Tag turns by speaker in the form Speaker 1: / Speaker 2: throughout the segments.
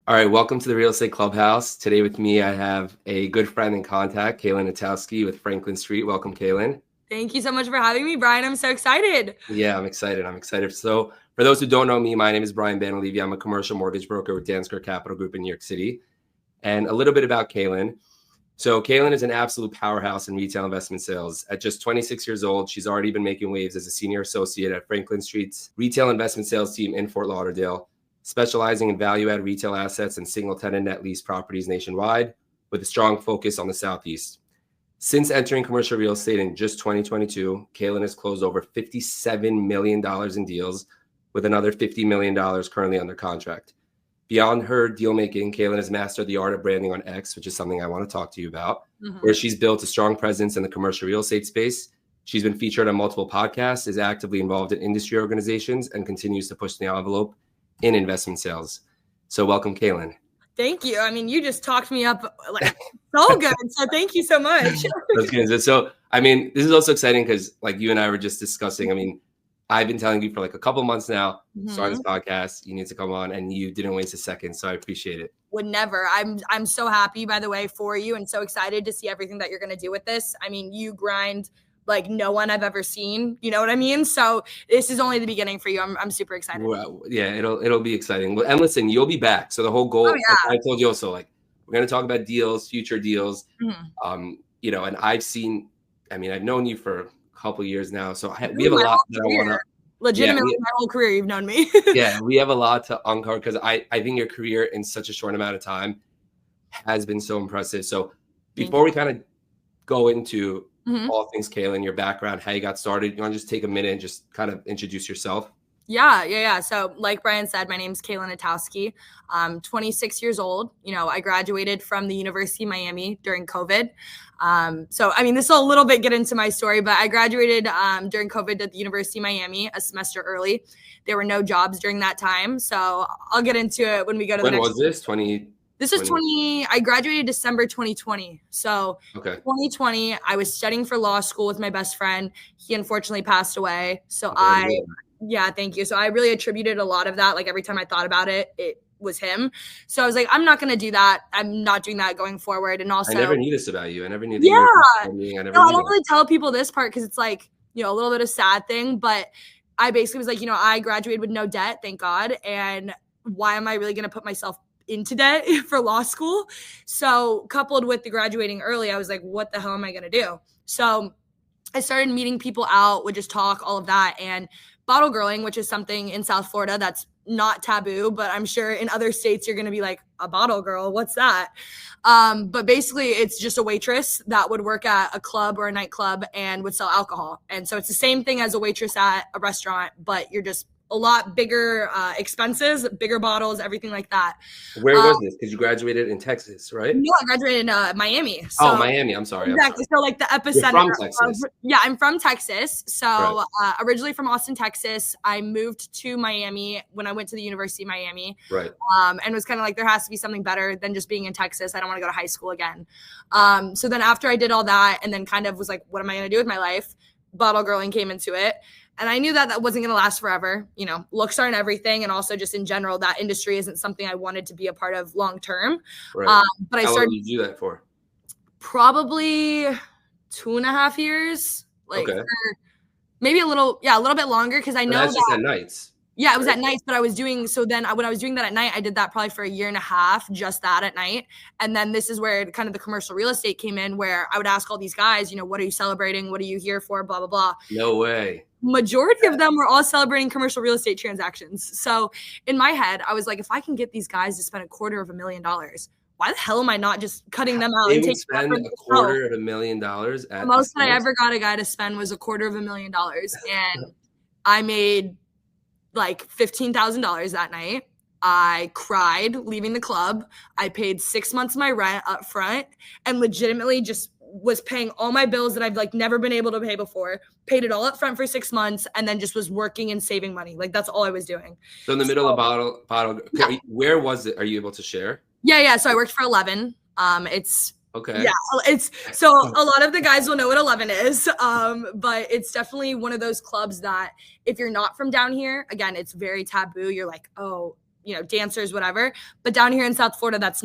Speaker 1: All right, welcome to the Real Estate Clubhouse. Today with me, I have a good friend and contact, Kaylan with Franklin Street. Welcome, Kaylan.
Speaker 2: Thank you so much for having me, Brian. I'm so excited.
Speaker 1: Yeah, I'm excited. So for those who don't know me, my name is Brian Banalevi. I'm a commercial mortgage broker with Dansker Capital Group in New York City. And a little bit about Kaylan. So Kaylan is an absolute powerhouse in retail investment sales. At just 26 years old, she's already been making waves as a senior associate at Franklin Street's retail investment sales team in Fort Lauderdale, specializing in value-add retail assets and single-tenant net lease properties nationwide, with a strong focus on the Southeast. Since entering commercial real estate in just 2022, Kaylan has closed over $57 million in deals, with another $50 million currently under contract. Beyond her deal-making, Kaylan has mastered the art of branding on X, which is something I want to talk to you about, where she's built a strong presence in the commercial real estate space. She's been featured on multiple podcasts, is actively involved in industry organizations, and continues to push the envelope in investment sales. So welcome, Kaylan.
Speaker 2: Thank you. I mean, you just talked me up like so good. So thank you so much.
Speaker 1: That's good. So, I mean, this is also exciting because like you and I were just discussing, I mean, I've been telling you for like a couple months now, start this podcast, you need to come on, and you didn't waste a second. So I appreciate it.
Speaker 2: Would never. I'm so happy, by the way, for you, and so excited to see everything that you're going to do with this. I mean, you grind like no one I've ever seen. You know what I mean? So this is only the beginning for you. I'm super excited.
Speaker 1: Well, yeah, it'll be exciting. And listen, you'll be back. So the whole goal, like I told you also, like we're going to talk about deals, future deals. You know, and I've known you for a couple of years now. So we have a lot that I want to.
Speaker 2: Legitimately, my whole career, you've known me.
Speaker 1: Yeah, we have a lot to uncover because I think your career in such a short amount of time has been so impressive. So before we kind of go into all things Kaylan, your background, how you got started, you want to just take a minute and just kind of introduce yourself?
Speaker 2: Yeah. So like Brian said, my name's Kaylan. I'm 26 years old. You know, I graduated from the University of Miami during COVID. So, I mean, this will a little bit get into my story, but I graduated during COVID at the University of Miami a semester early. There were no jobs during that time. So I'll get into it when we go to the next.
Speaker 1: When was this?
Speaker 2: This is I graduated December 2020. So 2020, I was studying for law school with my best friend. He unfortunately passed away. So thank you. So I really attributed a lot of that. Like every time I thought about it, it was him. So I was like, I'm not going to do that. I'm not doing that going forward. And also,
Speaker 1: I never knew this about you. I never knew that.
Speaker 2: I don't really tell people this part because it's like, you know, a little bit of sad thing, but I basically was like, you know, I graduated with no debt, thank God. And why am I really going to put myself into debt for law school? So coupled with the graduating early, I was like, what the hell am I going to do? So I started meeting people out, would just talk, all of that. And bottle girling, which is something in South Florida that's not taboo, but I'm sure in other states you're going to be like, a bottle girl, what's that? But basically it's just a waitress that would work at a club or a nightclub and would sell alcohol. And so it's the same thing as a waitress at a restaurant, but you're just a lot bigger expenses, bigger bottles, everything like that.
Speaker 1: Where was this? Because you graduated in Texas, right?
Speaker 2: No, I graduated in Miami. So,
Speaker 1: Miami. I'm sorry.
Speaker 2: Exactly. So like the epicenter.
Speaker 1: You're from Texas.
Speaker 2: I'm from Texas. So originally from Austin, Texas. I moved to Miami when I went to the University of Miami.
Speaker 1: Right.
Speaker 2: And was kind of like, there has to be something better than just being in Texas. I don't want to go to high school again. So then after I did all that and then kind of was like, what am I going to do with my life? Bottle girling came into it. And I knew that wasn't going to last forever. You know, looks aren't everything. And also just in general, that industry isn't something I wanted to be a part of long term.
Speaker 1: Right.
Speaker 2: But
Speaker 1: How long did you do that for?
Speaker 2: Probably 2.5 years. Like maybe a little bit longer. Cause I know
Speaker 1: that's just at nights.
Speaker 2: Yeah, it was at nights, but I was doing, so then when I was doing that at night, I did that probably for 1.5 years, just that at night. And then this is where kind of the commercial real estate came in, where I would ask all these guys, you know, what are you celebrating? What are you here for? Blah, blah, blah.
Speaker 1: No way.
Speaker 2: Majority of them were all celebrating commercial real estate transactions. So in my head, I was like, if I can get these guys to spend $250,000, why the hell am I not just cutting them out?
Speaker 1: They
Speaker 2: and
Speaker 1: would spend $250,000 at
Speaker 2: the most that I ever got a guy to spend was $250,000. And I made like $15,000 that night. I cried leaving the club. I paid 6 months of my rent up front and legitimately just was paying all my bills that I've like never been able to pay before, paid it all up front for 6 months, and then just was working and saving money. Like that's all I was doing.
Speaker 1: So in the middle of bottle, where was it? Are you able to share?
Speaker 2: Yeah. So I worked for 11. It's
Speaker 1: okay.
Speaker 2: Yeah, it's so a lot of the guys will know what 11 is. But it's definitely one of those clubs that if you're not from down here, again, it's very taboo. You're like, oh, dancers, whatever. But down here in South Florida, it's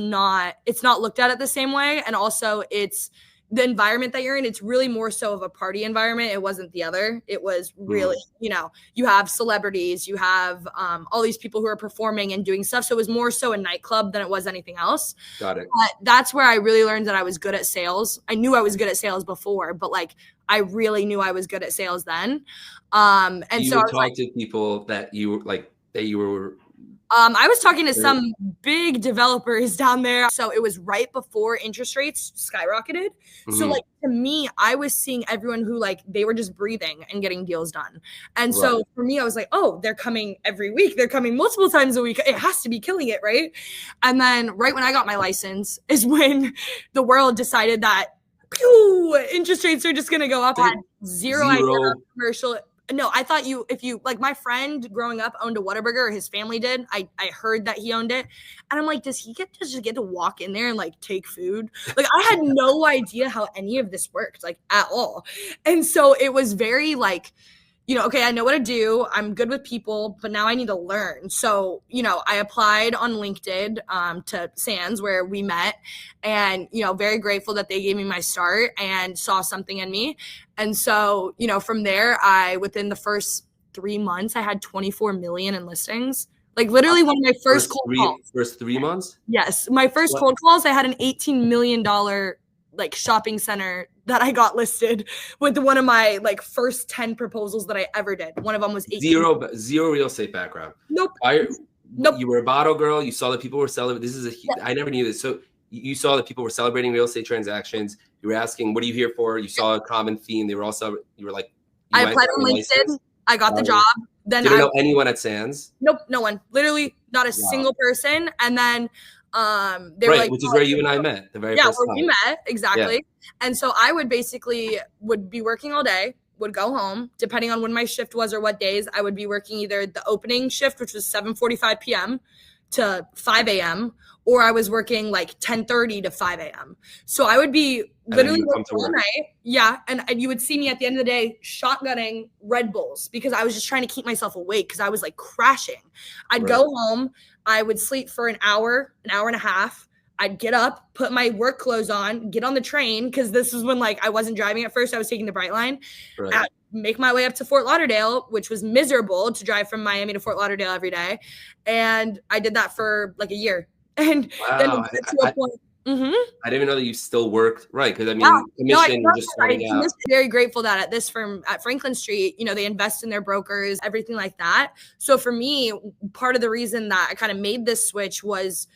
Speaker 2: not looked at it the same way. And also it's the environment that you're in, it's really more so of a party environment. It wasn't the other. It was really, you have celebrities, you have all these people who are performing and doing stuff. So it was more so a nightclub than it was anything else.
Speaker 1: Got it.
Speaker 2: But that's where I really learned that I was good at sales. I knew I was good at sales before, but like I really knew I was good at sales then. And
Speaker 1: you
Speaker 2: so
Speaker 1: would
Speaker 2: I was
Speaker 1: talk
Speaker 2: like,
Speaker 1: to people that you were
Speaker 2: I was talking to some big developers down there. So it was right before interest rates skyrocketed. So like to me, I was seeing everyone who like they were just breathing and getting deals done. And so for me, I was like, oh, they're coming every week. They're coming multiple times a week. It has to be killing it, right? And then right when I got my license is when the world decided that interest rates are just going to go up. I had zero idea about commercial. No, I thought if you like my friend growing up owned a Whataburger, or his family did. I heard that he owned it. And I'm like, does he get to walk in there and like take food? Like I had no idea how any of this worked, like at all. And so it was very like, okay, I know what to do. I'm good with people, but now I need to learn. So, I applied on LinkedIn to Sands where we met and, very grateful that they gave me my start and saw something in me. And so, from there, within the first 3 months, I had 24 million in listings. Like literally one of my first cold calls.
Speaker 1: First 3 months?
Speaker 2: Yes. My first cold calls, I had an $18 million like shopping center that I got listed with one of my like first 10 proposals that I ever did. One of them was 18.
Speaker 1: Zero real estate background.
Speaker 2: Nope.
Speaker 1: Nope. You were a bottle girl. You saw that people were celebrating. I never knew this. So you saw that people were celebrating real estate transactions. You were asking, what are you here for? You saw a common theme. They were also, you were like,
Speaker 2: I applied on LinkedIn. I got the job. Then
Speaker 1: didn't know anyone at Sands.
Speaker 2: Nope. No one, literally not a single person. And then they were like,
Speaker 1: which is where you and I met the very first time.
Speaker 2: We met exactly. And so I would be working all day, would go home depending on when my shift was or what days. I would be working either the opening shift, which was 7:45 p.m. to 5 a.m. or I was working like 10:30 to 5 a.m. So I would be literally working all night. Yeah. And you would see me at the end of the day shotgunning Red Bulls because I was just trying to keep myself awake because I was like crashing. I'd go home. I would sleep for an hour and a half. I'd get up, put my work clothes on, get on the train because this was when like I wasn't driving at first. I was taking the Bright Line. I'd make my way up to Fort Lauderdale, which was miserable to drive from Miami to Fort Lauderdale every day. And I did that for like a year. And then it got to a point.
Speaker 1: I didn't even know that you still worked, right? Because I mean, commission, you're just starting out.
Speaker 2: I'm very grateful that at this firm at Franklin Street, they invest in their brokers, everything like that. So for me, part of the reason that I kind of made this switch was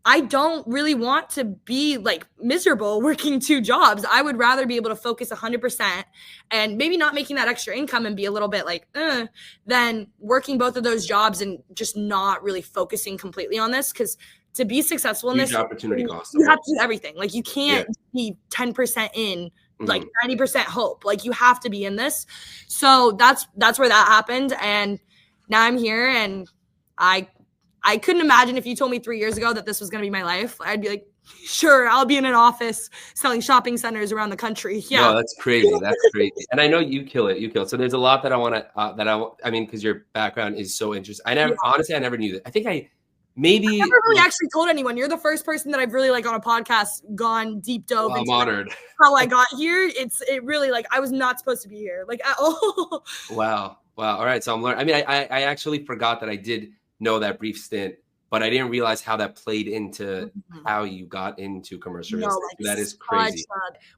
Speaker 2: I don't really want to be like miserable working 2 jobs. I would rather be able to focus 100% and maybe not making that extra income and be a little bit like, than working both of those jobs and just not really focusing completely on this. Because to be successful in this,
Speaker 1: opportunity cost.
Speaker 2: You have to do everything. Like you can't be 10% in, like 90% hope. Like you have to be in this. So that's where that happened. And now I'm here and I couldn't imagine if you told me 3 years ago that this was going to be my life. I'd be like, sure, I'll be in an office selling shopping centers around the country. Yeah.
Speaker 1: No, that's crazy. That's crazy. And I know you kill it. So there's a lot that I want to, because your background is so interesting. Honestly, I never knew that. I think I never
Speaker 2: really actually told anyone. You're the first person that I've really like on a podcast gone deep dove into.
Speaker 1: I'm honored.
Speaker 2: How I got here. It really like I was not supposed to be here like at all.
Speaker 1: Wow. All right. So I'm learning. I mean, I actually forgot that I did know that brief stint, but I didn't realize how that played into how you got into commercial real estate. That is crazy.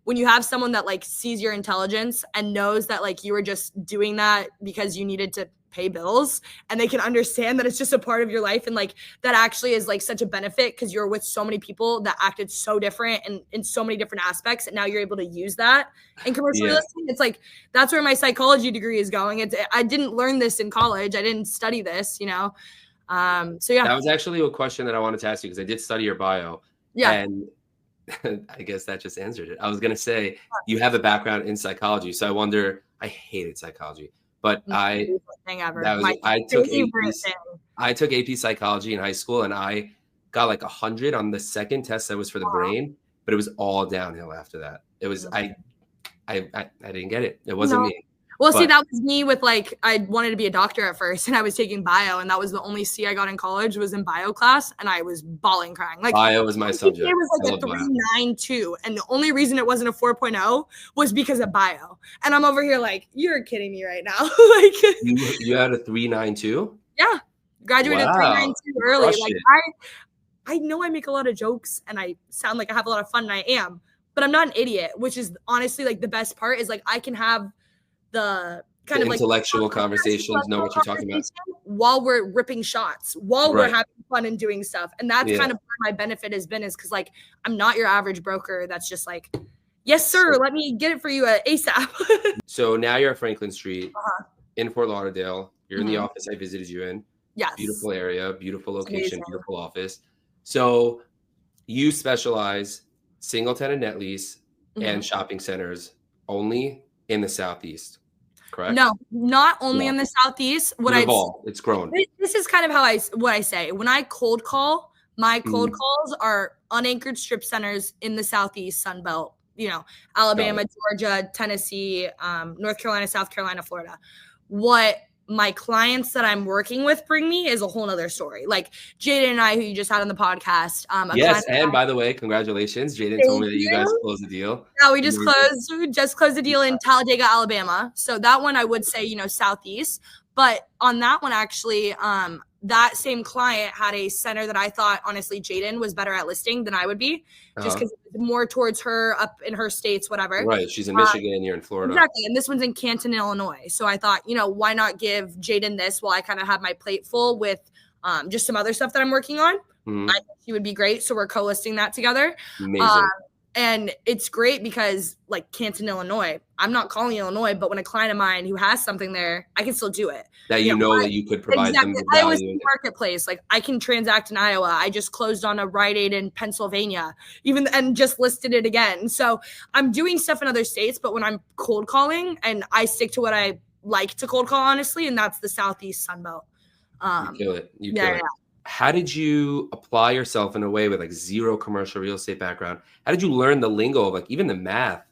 Speaker 2: When you have someone that like sees your intelligence and knows that like you were just doing that because you needed to pay bills and they can understand that it's just a part of your life and like that actually is like such a benefit because you're with so many people that acted so different and in so many different aspects and now you're able to use that in commercial real estate. It's like that's where my psychology degree is going. I didn't learn this in college. I didn't study this, so yeah,
Speaker 1: that was actually a question that I wanted to ask you because I did study your bio. And I guess that just answered it. I was gonna say you have a background in psychology, so I wonder. I hated psychology, but I took AP psychology in high school, and I got like 100 on the second test that was for the brain, but it was all downhill after that. It was I didn't get it. It wasn't me.
Speaker 2: Well, see, that was me with like, I wanted to be a doctor at first and I was taking bio, and that was the only C I got in college was in bio class, and I was bawling crying. Like,
Speaker 1: bio was my subject.
Speaker 2: It was like a 3.92, and the only reason it wasn't a 4.0 was because of bio. And I'm over here like, you're kidding me right now. Like,
Speaker 1: you had a 3.92?
Speaker 2: Yeah, graduated at 3.92 early.
Speaker 1: Crushed
Speaker 2: like
Speaker 1: it.
Speaker 2: I know I make a lot of jokes and I sound like I have a lot of fun, and I am, but I'm not an idiot, which is honestly like the best part is like I can have the kind of like
Speaker 1: intellectual conversations, know what you're talking about
Speaker 2: while we're ripping shots, while we're having fun and doing stuff. And that's kind of where my benefit has been, is because like I'm not your average broker that's just like, yes, sir, let me get it for you at ASAP.
Speaker 1: So now you're at Franklin Street in Fort Lauderdale. You're in the office I visited you in.
Speaker 2: Yes.
Speaker 1: Beautiful area, beautiful location, beautiful office. So you specialize single tenant net lease and shopping centers only in the Southeast, correct?
Speaker 2: No, not only in the Southeast.
Speaker 1: It's grown.
Speaker 2: This is kind of what I say. When I cold call, my cold calls are unanchored strip centers in the Southeast Sun Belt, Alabama, Georgia, Tennessee, North Carolina, South Carolina, Florida. What my clients that I'm working with bring me is a whole nother story. Like Jaden and I, who you just had on the podcast.
Speaker 1: Yes, and by the way, congratulations. Jaden told me that you guys closed the deal.
Speaker 2: Yeah, we just closed the deal in Talladega, Alabama. So that one I would say, Southeast. But on that one, actually, that same client had a center that I thought, honestly, Jaden was better at listing than I would be, just because it's more towards her up in her states, whatever.
Speaker 1: Right. She's in Michigan and you're in Florida.
Speaker 2: Exactly. And this one's in Canton, Illinois. So I thought, why not give Jaden this while I kind of have my plate full with just some other stuff that I'm working on. I think she would be great. So we're co-listing that together.
Speaker 1: Amazing.
Speaker 2: And it's great because like Canton, Illinois, I'm not calling Illinois, but when a client of mine who has something there, I can still do it.
Speaker 1: That that you could provide them the
Speaker 2: value. I was in the marketplace. Like I can transact in Iowa. I just closed on a Rite Aid in Pennsylvania, and just listed it again. So I'm doing stuff in other states, but when I'm cold calling, and I stick to what I like to cold call, honestly, and that's the Southeast Sun Belt.
Speaker 1: You kill it. You kill it. How did you apply yourself in a way with like zero commercial real estate background? How did you learn the lingo of like even the math?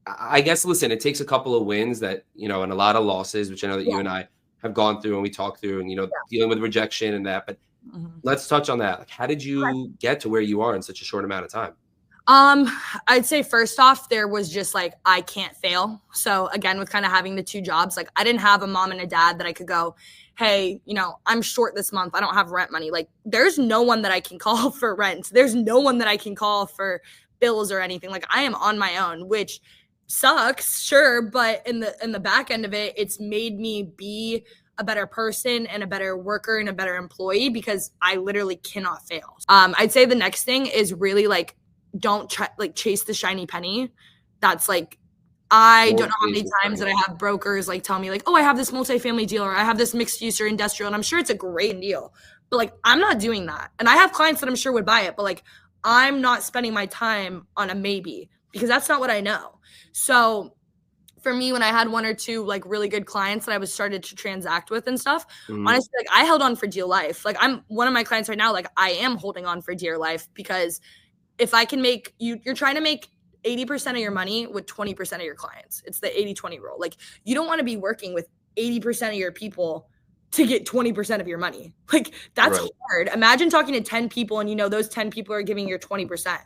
Speaker 1: I guess, listen, it takes a couple of wins that, and a lot of losses, which I know that you and I have gone through and we talked through, and, dealing with rejection and that. But let's touch on that. Like, how did you get to where you are in such a short amount of time?
Speaker 2: I'd say first off, there was just like, I can't fail. So again, with kind of having the two jobs, like I didn't have a mom and a dad that I could go, hey, I'm short this month. I don't have rent money. Like there's no one that I can call for rent. There's no one that I can call for bills or anything. Like I am on my own, which sucks, sure. But in the back end of it, it's made me be a better person and a better worker and a better employee because I literally cannot fail. I'd say the next thing is really like, don't chase the shiny penny. That's like, I don't know how many times that I have brokers like tell me like, oh, I have this multifamily deal or I have this mixed use or industrial. And I'm sure it's a great deal, but like, I'm not doing that. And I have clients that I'm sure would buy it, but like, I'm not spending my time on a maybe because that's not what I know. So for me, when I had one or two like really good clients that I was started to transact with and stuff, honestly, like I held on for dear life. Like I'm one of my clients right now, like I am holding on for dear life because if I can make you're trying to make 80% of your money with 20% of your clients. It's the 80-20 rule. Like you don't want to be working with 80% of your people to get 20% of your money. Like that's hard. Imagine talking to 10 people and those 10 people are giving you your 20%.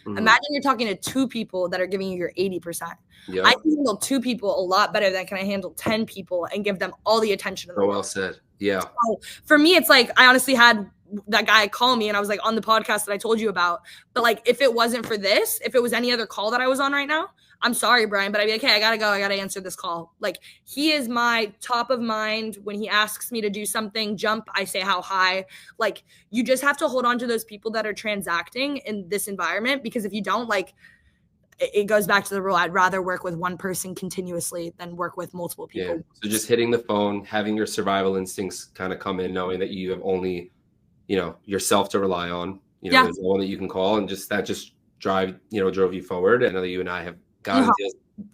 Speaker 2: Imagine you're talking to 2 people that are giving you your 80%. Yep. I can handle 2 people a lot better than can I handle 10 people and give them all the attention in the world.
Speaker 1: Well said. Yeah.
Speaker 2: So for me, it's like I honestly had that guy call me and I was like on the podcast that I told you about. But like if it wasn't for this, if it was any other call that I was on right now, I'm sorry, Brian, but I'd be like, hey, I gotta go. I gotta answer this call. Like he is my top of mind. When he asks me to do something, jump, I say how high. Like you just have to hold on to those people that are transacting in this environment because if you don't, like it goes back to the rule. I'd rather work with one person continuously than work with multiple people.
Speaker 1: Yeah. So just hitting the phone, having your survival instincts kind of come in, knowing that you have only yourself to rely on, there's no one that you can call and just drove you forward. I know that you and I have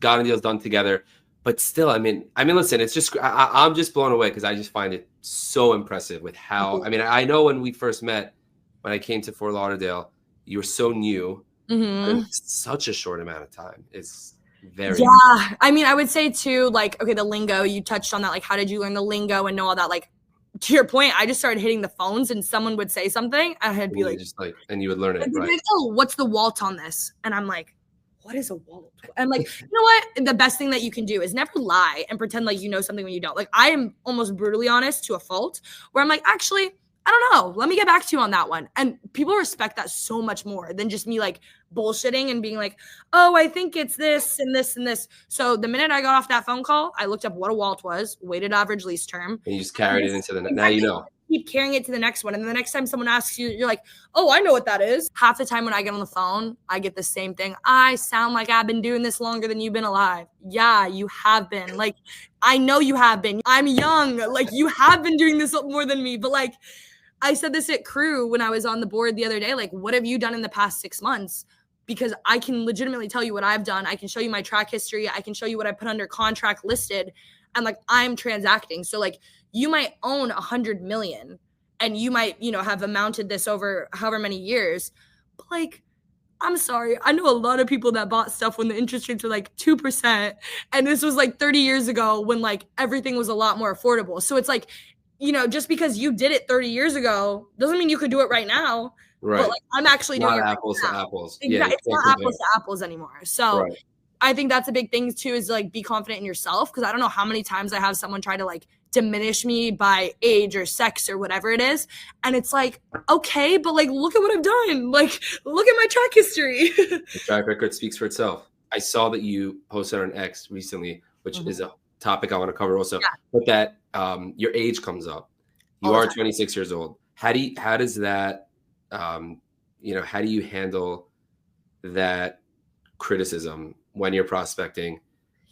Speaker 1: gotten deals done together, but still, I mean, listen, it's just, I'm just blown away because I just find it so impressive with how, I know when we first met, when I came to Fort Lauderdale, you were so new in such a short amount of time. It's Very.
Speaker 2: Yeah. I mean, I would say too, like, okay, the lingo, you touched on that. Like, how did you learn the lingo and know all that? Like, to your point, I just started hitting the phones and someone would say something and I'd be like,
Speaker 1: just like, and you would learn it, right?
Speaker 2: Like, oh, what's the walt on this? And I'm like, what is a walt? I'm like, you know what? The best thing that you can do is never lie and pretend like you know something when you don't. Like, I am almost brutally honest to a fault where I'm like, actually, I don't know. Let me get back to you on that one. And people respect that so much more than just me like bullshitting and being like, oh, I think it's this and this and this. So the minute I got off that phone call, I looked up what a walt was, weighted average lease term.
Speaker 1: And you just carried it into the, now you know.
Speaker 2: Keep carrying it to the next one. And then the next time someone asks you, you're like, oh, I know what that is. Half the time when I get on the phone, I get the same thing. I sound like I've been doing this longer than you've been alive. Yeah, you have been. Like, I know you have been. I'm young. Like, you have been doing this more than me. But like, I said this at Crew when I was on the board the other day, like, what have you done in the past 6 months? Because I can legitimately tell you what I've done. I can show you my track history. I can show you what I put under contract listed. And like, I'm transacting. So like, you might own 100 million and you might, you know, have amounted this over however many years. But like, I'm sorry. I know a lot of people that bought stuff when the interest rates were like 2%. And this was like 30 years ago when like everything was a lot more affordable. So it's like, you know, just because you did it 30 years ago doesn't mean you could do it right now.
Speaker 1: Right.
Speaker 2: But like, I'm actually doing it right
Speaker 1: apples
Speaker 2: now.
Speaker 1: to apples.
Speaker 2: Exactly.
Speaker 1: Yeah,
Speaker 2: it's not apples to apples anymore. So
Speaker 1: right.
Speaker 2: I think that's a big thing too, is like be confident in yourself. Cause I don't know how many times I have someone try to like diminish me by age or sex or whatever it is. And it's like, okay, but like, look at what I've done. Like, look at my track history.
Speaker 1: The track record speaks for itself. I saw that you posted on X recently, which is a topic I want to cover also, but that your age comes up. You are 26 years old. How does that, you know, how do you handle that criticism when you're prospecting?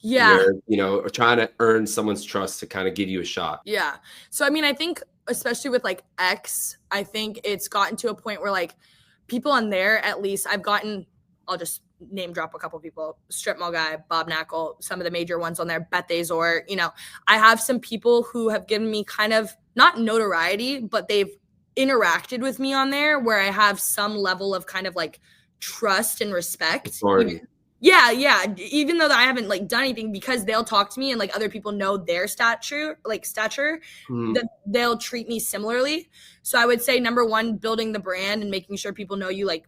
Speaker 2: Yeah.
Speaker 1: You're, you know, or trying to earn someone's trust to kind of give you a shot.
Speaker 2: Yeah. So, I mean, I think especially with like X, I think it's gotten to a point where like people on there, at least I'll just name drop a couple people, Strip Mall Guy, Bob Knackle, some of the major ones on there, Beth Azor, you know, I have some people who have given me kind of not notoriety, but they've interacted with me on there where I have some level of kind of like trust and respect.
Speaker 1: Authority.
Speaker 2: Yeah. Even though I haven't like done anything, because they'll talk to me and like other people know their stature, that they'll treat me similarly. So I would say number one, building the brand and making sure people know you like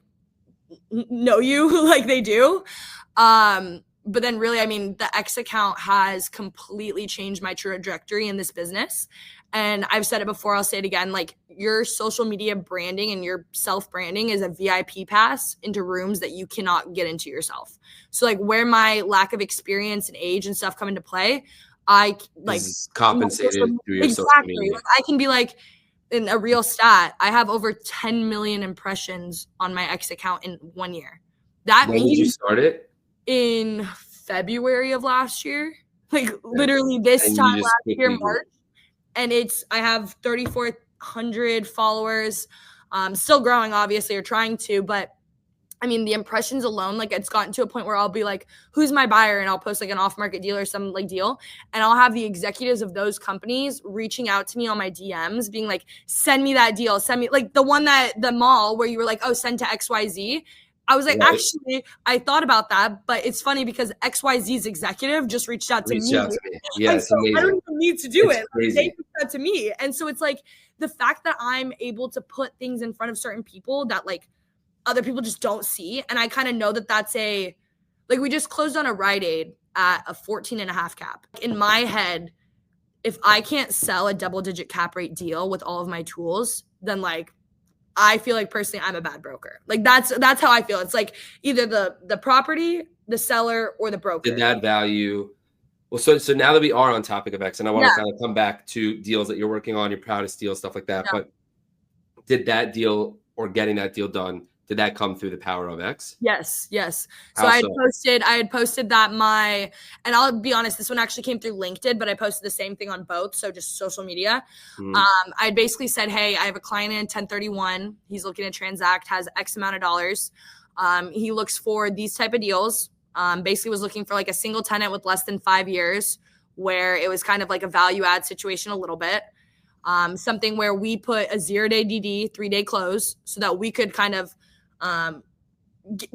Speaker 2: they do. But then really, I mean, the X account has completely changed my trajectory in this business. And I've said it before, I'll say it again, like your social media branding and your self-branding is a VIP pass into rooms that you cannot get into yourself. So like where my lack of experience and age and stuff come into play, I like
Speaker 1: compensated through your social media.
Speaker 2: Like, I can be like, in a real stat, I have over 10 million impressions on my X account in 1 year. That
Speaker 1: when did you start it?
Speaker 2: In February of last year. Like literally this time last year, March. And I have 3,400 followers. Still growing, obviously, or trying to, but I mean, the impressions alone, like it's gotten to a point where I'll be like, who's my buyer? And I'll post like an off-market deal or some like deal. And I'll have the executives of those companies reaching out to me on my DMs being like, send me that deal. Send me like the mall where you were like, oh, send to XYZ. I was like, actually, I thought about that, but it's funny because XYZ's executive just reached out to me.
Speaker 1: Yeah, it's
Speaker 2: so
Speaker 1: amazing.
Speaker 2: I don't even need to do it.
Speaker 1: Crazy.
Speaker 2: They reached out to me. And so it's like the fact that I'm able to put things in front of certain people that like other people just don't see. And I kind of know that that's like we just closed on a Rite Aid at a 14.5 cap. In my head, if I can't sell a double-digit cap rate deal with all of my tools, then like I feel like personally I'm a bad broker. Like that's how I feel. It's like either the property, the seller, or the broker.
Speaker 1: Did that value? Well, so now that we are on topic of X, and I want to kind of come back to deals that you're working on, your proudest deals, stuff like that. But did that deal or getting that deal done, did that come through the power of X?
Speaker 2: Yes. So I had posted that and I'll be honest, this one actually came through LinkedIn, but I posted the same thing on both. So just social media. I basically said, hey, I have a client in 1031. He's looking to transact, has X amount of dollars. He looks for these type of deals. Basically was looking for like a single tenant with less than 5 years where it was kind of like a value add situation a little bit. Something where we put a 0-day DD, 3-day close so that we could kind of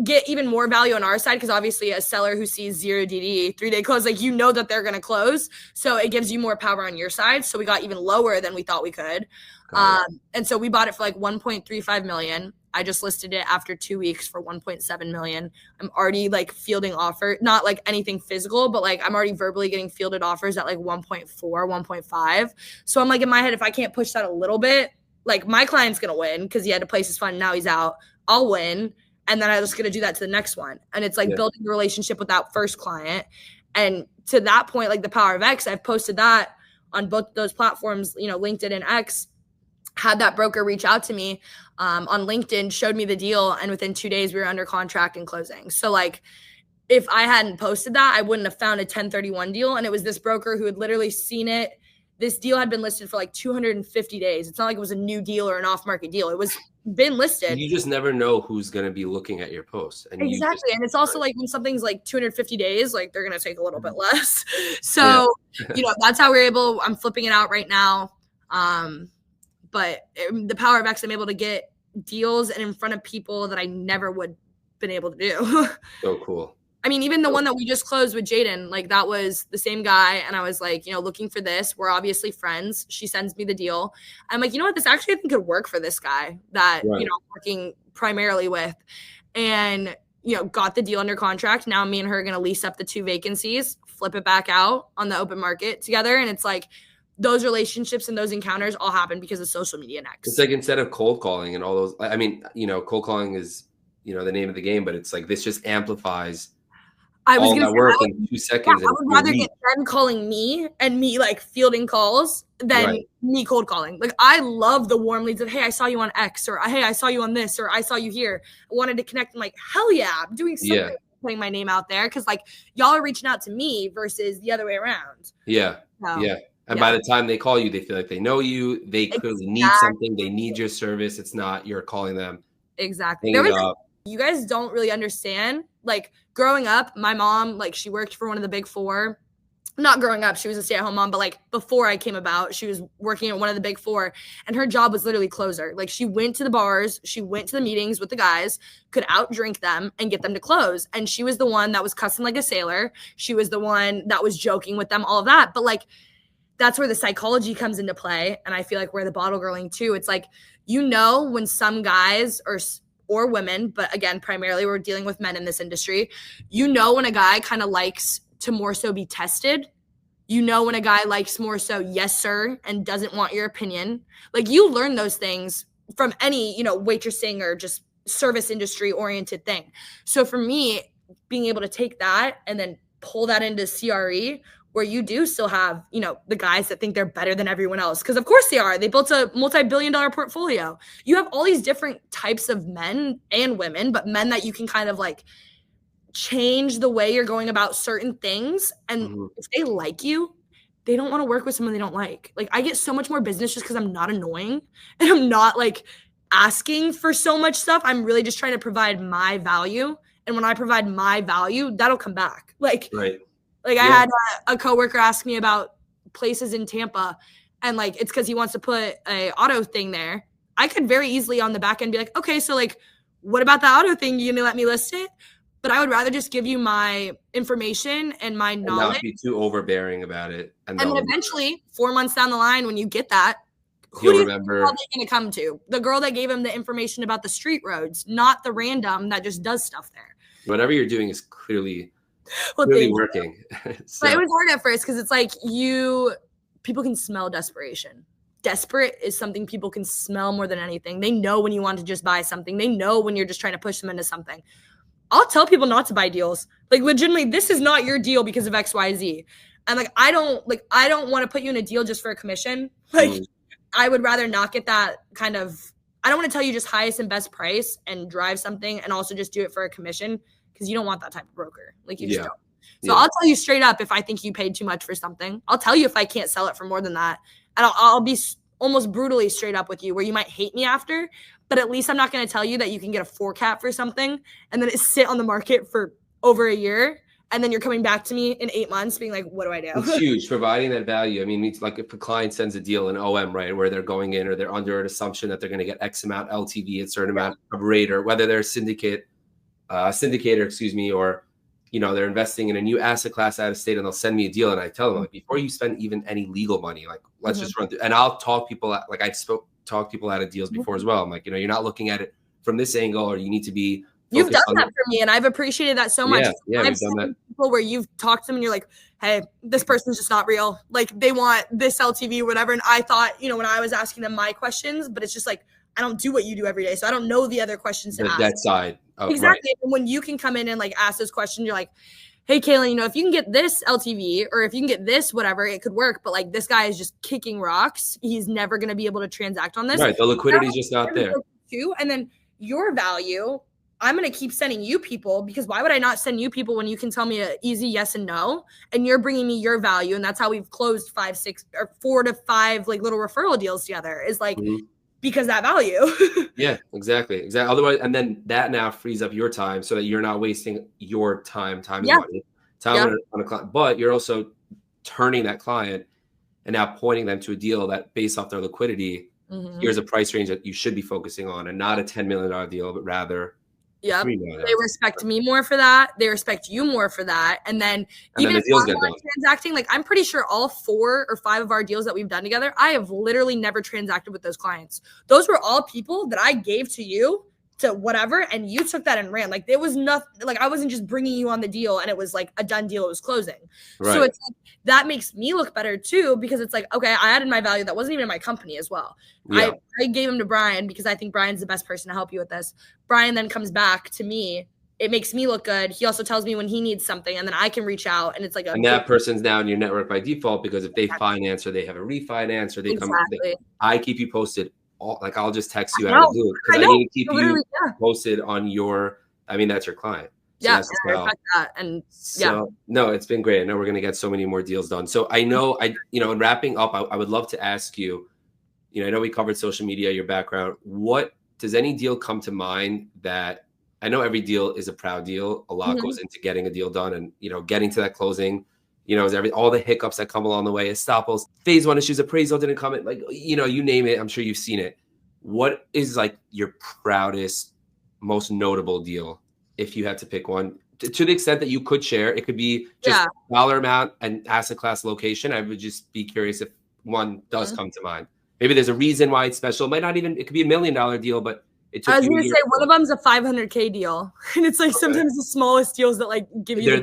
Speaker 2: get even more value on our side, because obviously a seller who sees 0 DD 3-day close, like, you know that they're going to close, so it gives you more power on your side. So we got even lower than we thought we could, and so we bought it for like 1.35 million. I just listed it after 2 weeks for 1.7 million. I'm already like fielding offer, not like anything physical, but like I'm already verbally getting fielded offers at like 1.4, 1.5. So I'm like, in my head, if I can't push that a little bit, like, my client's going to win because he had to place his fund. Now he's out. I'll win. And then I'm just going to do that to the next one. And it's like building a relationship with that first client. And to that point, like the Power of X, I've posted that on both those platforms, you know, LinkedIn and X. Had that broker reach out to me on LinkedIn, showed me the deal. And within 2 days, we were under contract and closing. So like, if I hadn't posted that, I wouldn't have found a 1031 deal. And it was this broker who had literally seen it. This deal had been listed for like 250 days. It's not like it was a new deal or an off-market deal. It was been listed.
Speaker 1: You just never know who's going to be looking at your post. And
Speaker 2: exactly. And it's also like when something's like 250 days, like they're going to take a little bit less. So, you know, that's how we're able, I'm flipping it out right now. But the Power of X, I'm able to get deals and in front of people that I never would been able to do.
Speaker 1: So cool.
Speaker 2: I mean, even the one that we just closed with Jaden, like that was the same guy. And I was like, you know, looking for this. We're obviously friends. She sends me the deal. I'm like, you know what? This actually I think could work for this guy that, you know, I'm working primarily with. And, you know, got the deal under contract. Now me and her are going to lease up the 2 vacancies, flip it back out on the open market together. And it's like those relationships and those encounters all happen because of social media next.
Speaker 1: It's like instead of cold calling and all those, I mean, you know, cold calling is, you know, the name of the game, but it's like this just amplifies all that work in 2 seconds.
Speaker 2: Yeah, I would rather get them calling me and me like fielding calls than me cold calling. Like, I love the warm leads of, hey, I saw you on X, or hey, I saw you on this, or I saw you here. I wanted to connect. I'm like, hell yeah, I'm doing something, putting my name out there, because like y'all are reaching out to me versus the other way around. And
Speaker 1: by the time they call you, they feel like they know you. They clearly need something. They need your service. It's not you're calling them.
Speaker 2: Exactly. You guys don't really understand. Like, growing up, my mom, like, she worked for one of the big 4. Not growing up, she was a stay-at-home mom, but like before I came about, she was working at one of the big 4, and her job was literally closer. Like, she went to the bars, she went to the meetings with the guys, could outdrink them and get them to close. And she was the one that was cussing like a sailor. She was the one that was joking with them, all of that. But like, that's where the psychology comes into play. And I feel like we're the bottle girling too. It's like, you know, when some guys or women, but again, primarily we're dealing with men in this industry, you know, when a guy kind of likes to more so be tested, you know, when a guy likes more so, yes, sir, and doesn't want your opinion. Like, you learn those things from any, you know, waitressing or just service industry oriented thing. So for me, being able to take that and then pull that into CRE, where you do still have, you know, the guys that think they're better than everyone else. Because of course they are. They built a multi-billion-dollar portfolio. You have all these different types of men and women, but men that you can kind of like change the way you're going about certain things. And if they like you, they don't want to work with someone they don't like. Like, I get so much more business just because I'm not annoying and I'm not like asking for so much stuff. I'm really just trying to provide my value. And when I provide my value, that'll come back. Like, I had a coworker ask me about places in Tampa, and like, it's because he wants to put a auto thing there. I could very easily on the back end be like, okay, so like, what about the auto thing? You gonna let me list it? But I would rather just give you my information and my knowledge. And
Speaker 1: not be too overbearing about it. And
Speaker 2: then eventually, 4 months down the line, when you get that, who do you think they're going to come to? The girl that gave him the information about the street roads, not the random that just does stuff there.
Speaker 1: Whatever you're doing is clearly working.
Speaker 2: So. But it was hard at first because it's like people can smell desperation. Desperate is something people can smell more than anything. They know when you want to just buy something. They know when you're just trying to push them into something. I'll tell people not to buy deals. Like, legitimately, this is not your deal because of XYZ. And like, I don't want to put you in a deal just for a commission. Like, I would rather not get that kind of, I don't want to tell you just highest and best price and drive something and also just do it for a commission, because you don't want that type of broker. Like, you just don't. So I'll tell you straight up if I think you paid too much for something. I'll tell you if I can't sell it for more than that. And I'll be almost brutally straight up with you, where you might hate me after, but at least I'm not going to tell you that you can get a 4 cap for something and then it sit on the market for over a year. And then you're coming back to me in 8 months being like, what do I do?
Speaker 1: It's huge, providing that value. I mean, it's like if a client sends a deal in OM, right, where they're going in or they're under an assumption that they're going to get X amount LTV, a certain amount of rate, or whether they're a syndicate, syndicator, excuse me, or they're investing in a new asset class out of state, and they'll send me a deal, and I tell them, like, before you spend even any legal money, like, let's just run through. And I'll talk people out, like, talk people out of deals before as well. I'm like, you're not looking at it from this angle, or you need to be.
Speaker 2: You've done that for me, and I've appreciated that so much.
Speaker 1: Yeah,
Speaker 2: I've seen people where you've talked to them and you're like, hey, this person's just not real. Like, they want this LTV or whatever. And I thought, when I was asking them my questions, but it's just like, I don't do what you do every day. So I don't know the other questions to ask.
Speaker 1: That side. Oh,
Speaker 2: exactly.
Speaker 1: Right.
Speaker 2: And when you can come in and like ask those questions, you're like, hey, Kaylan, if you can get this LTV or if you can get this, whatever, it could work. But like, this guy is just kicking rocks. He's never going to be able to transact on this.
Speaker 1: Right. The liquidity is just not there.
Speaker 2: And then your value, I'm going to keep sending you people, because why would I not send you people when you can tell me an easy yes and no, and you're bringing me your value. And that's how we've closed 5, 6 or 4 to 5 like little referral deals together, is like, because that value.
Speaker 1: Yeah, exactly. Otherwise, and then that now frees up your time so that you're not wasting your time and money, on a client, but you're also turning that client and now pointing them to a deal that, based off their liquidity, here's a price range that you should be focusing on, and not a $10 million deal, but rather
Speaker 2: Yep. They respect me more for that. They respect you more for that. And then even if I'm not transacting, like, I'm pretty sure all 4 or 5 of our deals that we've done together, I have literally never transacted with those clients. Those were all people that I gave to you, to whatever, and you took that and ran. Like, there was nothing, like, I wasn't just bringing you on the deal and it was like a done deal, it was closing. Right. So it's like, that makes me look better too, because it's like, okay, I added my value that wasn't even in my company as well. Yeah. I gave him to Brian because I think Brian's the best person to help you with this. Brian then comes back to me. It makes me look good. He also tells me when he needs something, and then I can reach out, and it's like
Speaker 1: and that person's now in your network by default, because if they finance or they have a refinance or they come, I keep you posted. Like, I'll just text you out of the blue, because I need to keep you posted on your. I mean, that's your client. So
Speaker 2: yeah, I respect that. And
Speaker 1: so, no, it's been great. I know we're going to get so many more deals done. So I know, in wrapping up, I would love to ask you. I know we covered social media, your background. What does any deal come to mind that, I know every deal is a proud deal. A lot goes into getting a deal done, and getting to that closing. Is all the hiccups that come along the way, estoppels, phase 1 issues, appraisal didn't come in, like, you name it. I'm sure you've seen it. What is like your proudest, most notable deal, if you had to pick one, to the extent that you could share? It could be just dollar amount and asset class location. I would just be curious if one does come to mind. Maybe there's a reason why it's special. It might not even, it could be $1 million deal, but it took.
Speaker 2: I was going to say, one of them's a $500K deal. And it's like sometimes the smallest deals that like give you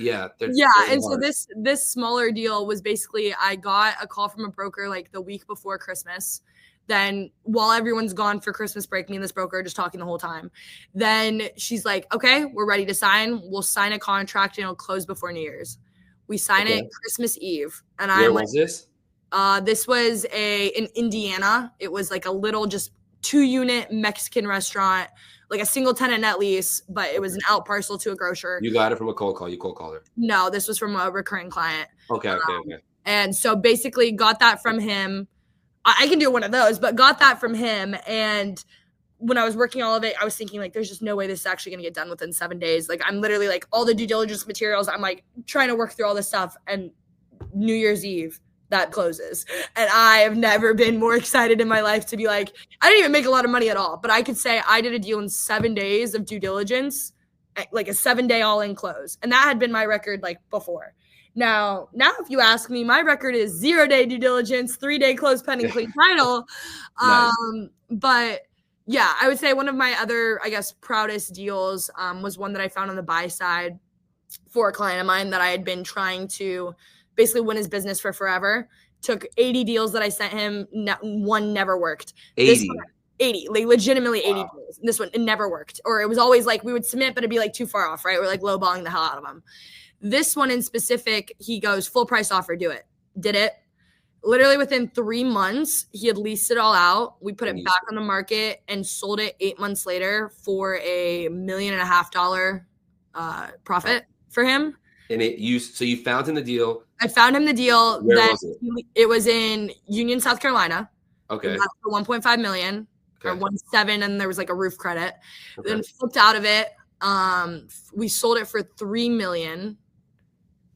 Speaker 2: and so this smaller deal was basically, I got a call from a broker like the week before Christmas. Then while everyone's gone for Christmas break, me and this broker are just talking the whole time. Then she's like, okay, we're ready to sign. We'll sign a contract and it'll close before New Year's. We sign it Christmas Eve. And
Speaker 1: where was this?
Speaker 2: This was in Indiana. It was like a little just 2-unit Mexican restaurant, like a single tenant net lease, but it was an out parcel to a grocer.
Speaker 1: You got it from a cold call. You cold called her.
Speaker 2: No, this was from a recurring client.
Speaker 1: Okay.
Speaker 2: And so basically got that from him. I can do one of those, but got that from him. And when I was working all of it, I was thinking like, there's just no way this is actually going to get done within 7 days. Like, I'm literally like all the due diligence materials. I'm like trying to work through all this stuff, and New Year's Eve that closes. And I have never been more excited in my life to be like, I didn't even make a lot of money at all, but I could say I did a deal in 7 days of due diligence, like a 7-day all-in close. And that had been my record like before. Now, if you ask me, my record is 0-day due diligence, 3-day close pending clean title.
Speaker 1: Nice.
Speaker 2: But yeah, I would say one of my other, I guess, proudest deals was one that I found on the buy side for a client of mine that I had been trying to basically win his business for forever. Took 80 deals that I sent him. One never worked. 80, like legitimately 80 deals. This one, it never worked. Or it was always like we would submit, but it'd be like too far off, right? We're like lowballing the hell out of them. This one in specific, he goes, full price offer, do it. Did it. Literally within 3 months, he had leased it all out. We put it back on the market and sold it 8 months later for $1.5 million profit for him.
Speaker 1: And so you found him the deal.
Speaker 2: I found him the deal.
Speaker 1: Where was it?
Speaker 2: It was in Union, South Carolina.
Speaker 1: Okay.
Speaker 2: For $1.5 million or 1.7, and there was like a roof credit. Okay. Then flipped out of it. We sold it for $3 million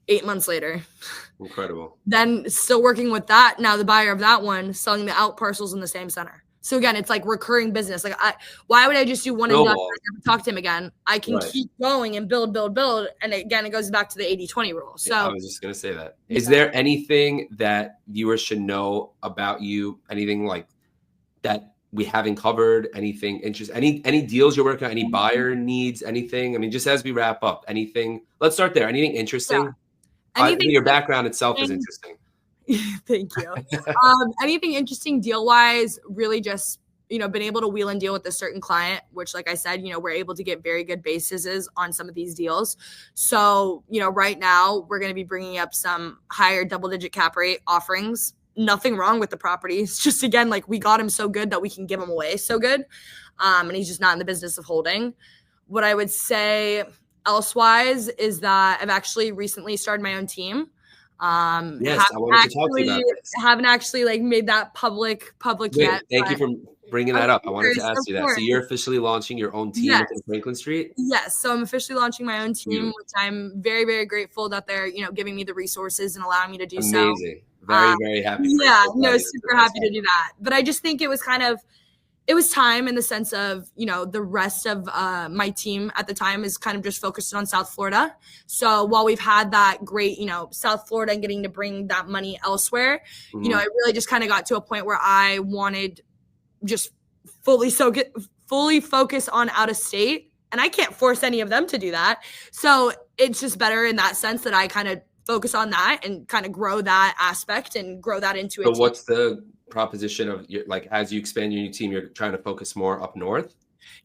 Speaker 2: 8 months later.
Speaker 1: Incredible.
Speaker 2: Then still working with that. Now the buyer of that one selling the out parcels in the same center. So again, it's like recurring business. Like why would I just do one and done and never talk to him again? I can keep going and build. And again, it goes back to the 80-20 rule. So
Speaker 1: I was just going to say that. Is there anything that viewers should know about you? Anything like that we haven't covered? Anything interesting? Any deals you're working on? Any buyer needs? Anything? I mean, just as we wrap up, anything? Let's start there. Anything interesting? Anything your background itself is interesting.
Speaker 2: Thank you. Anything interesting deal wise? Really, just been able to wheel and deal with a certain client, which, like I said, we're able to get very good bases on some of these deals. So, right now we're going to be bringing up some higher double-digit cap rate offerings. Nothing wrong with the property. It's just, again, like we got him so good that we can give him away so good. And he's just not in the business of holding. What I would say elsewise is that I've actually recently started my own team.
Speaker 1: Yes, I wanted to talk to you about this.
Speaker 2: Haven't actually made that public yet.
Speaker 1: Thank you for bringing that up. I wanted to ask you that. So you're officially launching your own team in Franklin Street?
Speaker 2: Yes. So I'm officially launching my own team, which I'm very, very grateful that they're, giving me the resources and allowing me to do so.
Speaker 1: Amazing. Very, very happy.
Speaker 2: Yeah, super happy to do that. But I just think it was it was time in the sense of, the rest of my team at the time is kind of just focused on South Florida. So while we've had that great, South Florida and getting to bring that money elsewhere, it really just kind of got to a point where I wanted just fully focus on out of state. And I can't force any of them to do that. So it's just better in that sense that I kind of focus on that and kind of grow that aspect and grow that into it.
Speaker 1: So what's the proposition of as you expand your new team, you're trying to focus more up north?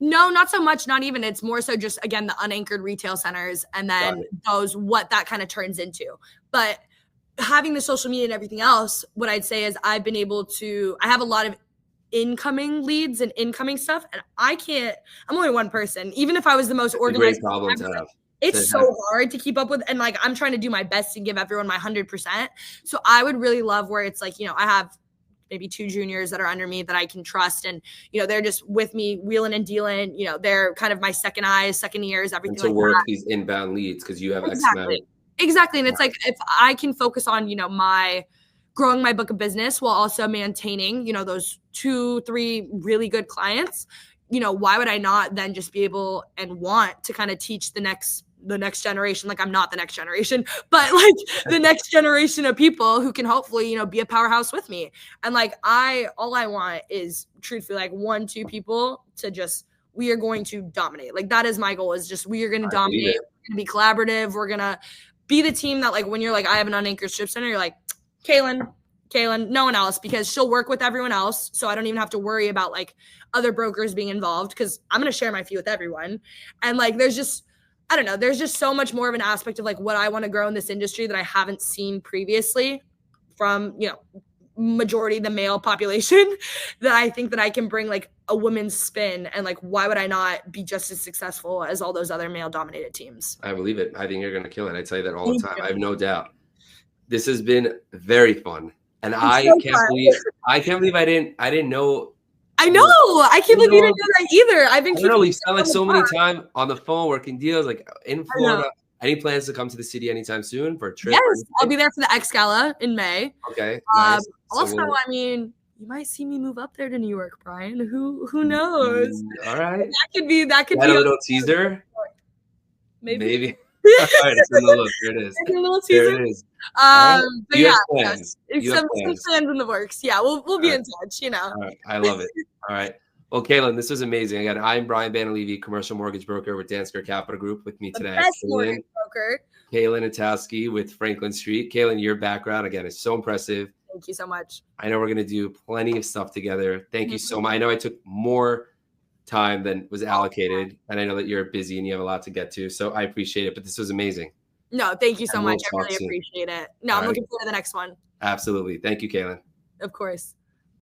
Speaker 2: No, not so much. Not even. It's more so just, again, the unanchored retail centers and then what that kind of turns into. But having the social media and everything else, what I'd say is I have a lot of incoming leads and incoming stuff. And I'm only one person. Even if I was the most organized,
Speaker 1: great problem to have.
Speaker 2: It's so hard to keep up with. And I'm trying to do my best to give everyone my 100%. So I would really love where it's I have maybe 2 juniors that are under me that I can trust. And, they're just with me wheeling and dealing, they're kind of my second eyes, second ears, everything.
Speaker 1: And to work these inbound leads because you have
Speaker 2: Exactly. And it's if I can focus on, growing my book of business while also maintaining, those 2-3 really good clients, why would I not then just be able and want to kind of teach the next generation? I'm not the next generation, but the next generation of people who can hopefully, be a powerhouse with me. And all I want is truthfully 1-2 people to just, we are going to dominate. That is my goal, is just, we are going to dominate. We're going to be collaborative. We're going to be the team that when you're I have an unanchored strip center, you're Kaylan, no one else, because she'll work with everyone else. So I don't even have to worry about other brokers being involved because I'm going to share my fee with everyone. And there's just, I don't know, there's just so much more of an aspect of what I want to grow in this industry that I haven't seen previously from, majority of the male population, that I think that I can bring a woman's spin. And why would I not be just as successful as all those other male dominated teams?
Speaker 1: I believe it. I think you're going to kill it. I tell you that all the time. I have no doubt. This has been very fun. And I can't believe I didn't know.
Speaker 2: I know. I can't believe you didn't know that either. I've been keeping.
Speaker 1: We spent so many time on the phone working deals in Florida. Any plans to come to the city anytime soon for a trip?
Speaker 2: Yes, I'll be there for the X Gala in May.
Speaker 1: Okay. Nice.
Speaker 2: Also, you might see me move up there to New York, Brian. Who knows?
Speaker 1: All right.
Speaker 2: That could be
Speaker 1: a little teaser.
Speaker 2: Maybe.
Speaker 1: All right, it's in the look. Here it is.
Speaker 2: A little teaser.
Speaker 1: There it is.
Speaker 2: But
Speaker 1: you
Speaker 2: plans some plans in the works. Yeah, we'll be in touch.
Speaker 1: All right, I love it. All right. Well, Kaylan, this was amazing. Again, I'm Brian Banalevy, commercial mortgage broker with Dansker Capital Group. With me today,
Speaker 2: best mortgage broker,
Speaker 1: Kaylan Atowski with Franklin Street. Kaylan, your background again is so impressive.
Speaker 2: Thank you so much.
Speaker 1: I know we're going to do plenty of stuff together. Thank you so much. I know I took more time than was allocated, and I know that you're busy and you have a lot to get to, so I appreciate it. But this was amazing.
Speaker 2: No, thank you so much. I really appreciate it. No, I'm looking forward to the next one.
Speaker 1: Absolutely. Thank you, Kaylan.
Speaker 2: Of course.